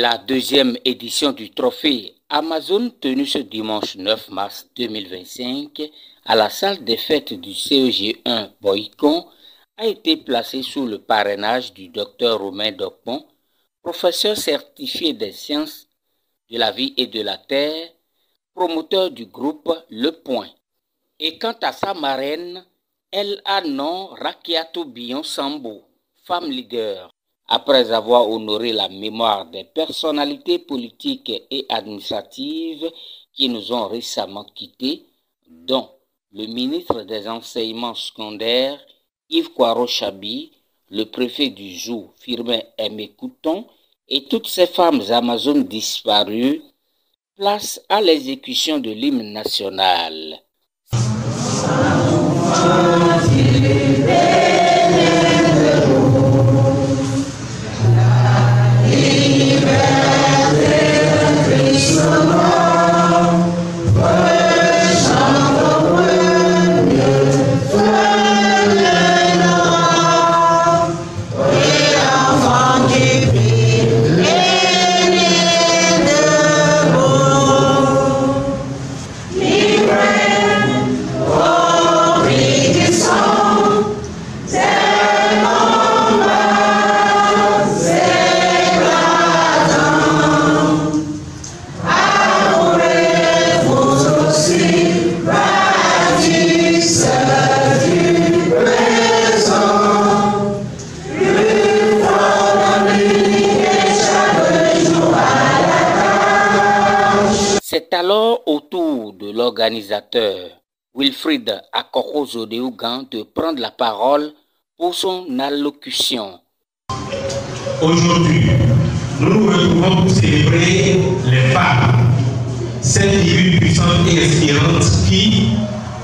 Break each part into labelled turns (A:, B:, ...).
A: La deuxième édition du trophée Amazon tenue ce dimanche 9 mars 2025 à la salle des fêtes du CEG1 Boycon a été placée sous le parrainage du Dr Romain Docpon, professeur certifié des sciences de la vie et de la terre, promoteur du groupe Le Point. Et quant à sa marraine, elle a nom Rakiatou Bion Sambo, femme leader. Après avoir honoré la mémoire des personnalités politiques et administratives qui nous ont récemment quittés, dont le ministre des Enseignements secondaires, Yves Kouaro-Chabi, le préfet du Jou, Firmin Aimé Couton, et toutes ces femmes amazones disparues, place à l'exécution de l'hymne national. C'est alors au tour de l'organisateur Wilfried Akoko-Zodéougan de prendre la parole pour son allocution.
B: Aujourd'hui, nous nous retrouvons pour célébrer les femmes, ces figures puissantes et inspirantes qui,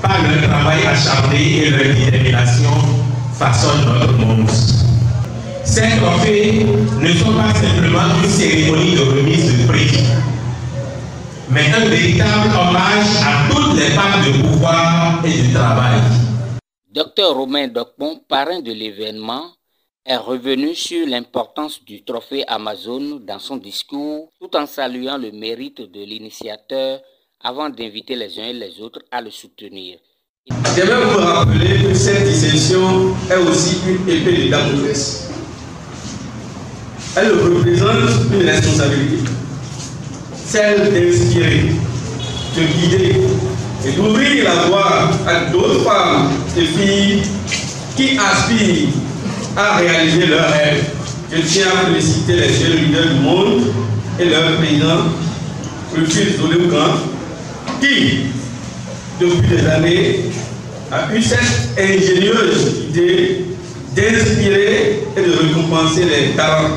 B: par leur travail acharné et leur détermination, façonnent notre monde. Ces trophées ne sont pas simplement une cérémonie de remise de prix, mais un véritable hommage à toutes les femmes de pouvoir et de travail.
A: Dr Romain Docpon, parrain de l'événement, est revenu sur l'importance du trophée Amazon dans son discours, tout en saluant le mérite de l'initiateur avant d'inviter les uns et les autres à le soutenir.
C: J'aimerais vous rappeler que cette distinction est aussi une épée de Damoclès. Elle représente une responsabilité, celle d'inspirer, de guider et d'ouvrir la voie à d'autres femmes et filles qui aspirent à réaliser leurs rêves. Je tiens à féliciter les jeunes leaders du monde et leur président, Wilfried Zodéougan, qui, depuis des années, a eu cette ingénieuse idée d'inspirer et de récompenser les talents.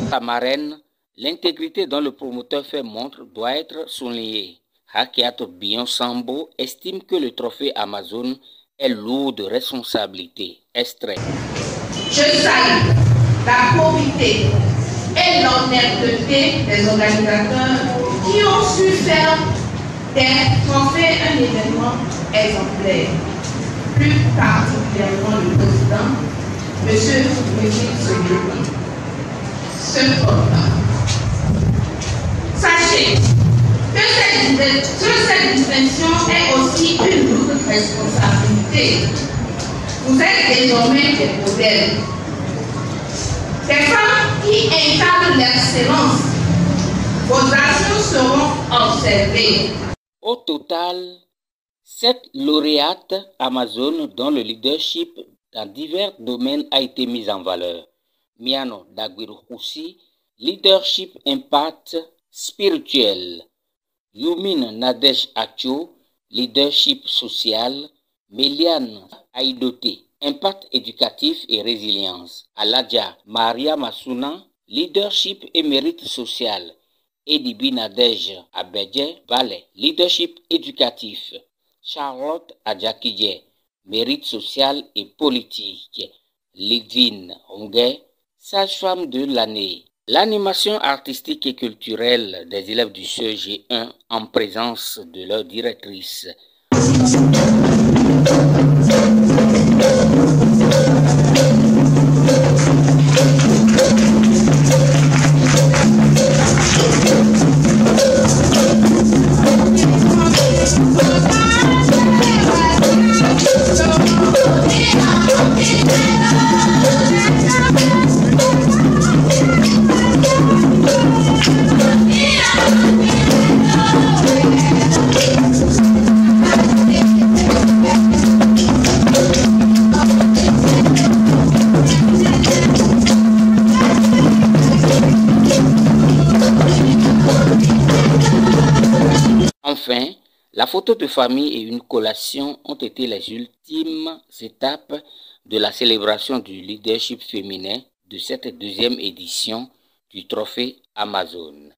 A: Sa marraine, l'intégrité dont le promoteur fait montre doit être soulignée. Rakiatou Bion Sambo estime que le trophée Amazon est lourd de responsabilité. Extrait.
D: Je salue la probité et l'honnêteté des organisateurs qui ont su faire des trophées un événement exemplaire. Plus particulièrement le président, M. Wilfried Zodéougan. Cependant, sachez que cette distinction est aussi une lourde responsabilité. Vous êtes désormais des modèles, des femmes qui incarnent l'excellence. Vos actions seront observées.
A: Au total, 7 lauréates Amazon dont le leadership dans divers domaines a été mis en valeur. Miano Dagwiru-Koussi, leadership impact spirituel. Youmine Nadej Acho, leadership social. Méliane Aïdoté, impact éducatif et résilience. Aladja Maria Massouna, leadership et mérite social. Edibi Nadej Abedje Valet, leadership éducatif. Charlotte Adjakidje, mérite social et politique. Lidvine Ongé, sage-femme de l'année. L'animation artistique et culturelle des élèves du CEG1 en présence de leur directrice. Enfin, la photo de famille et une collation ont été les ultimes étapes de la célébration du leadership féminin de cette deuxième édition du Trophée Amazone.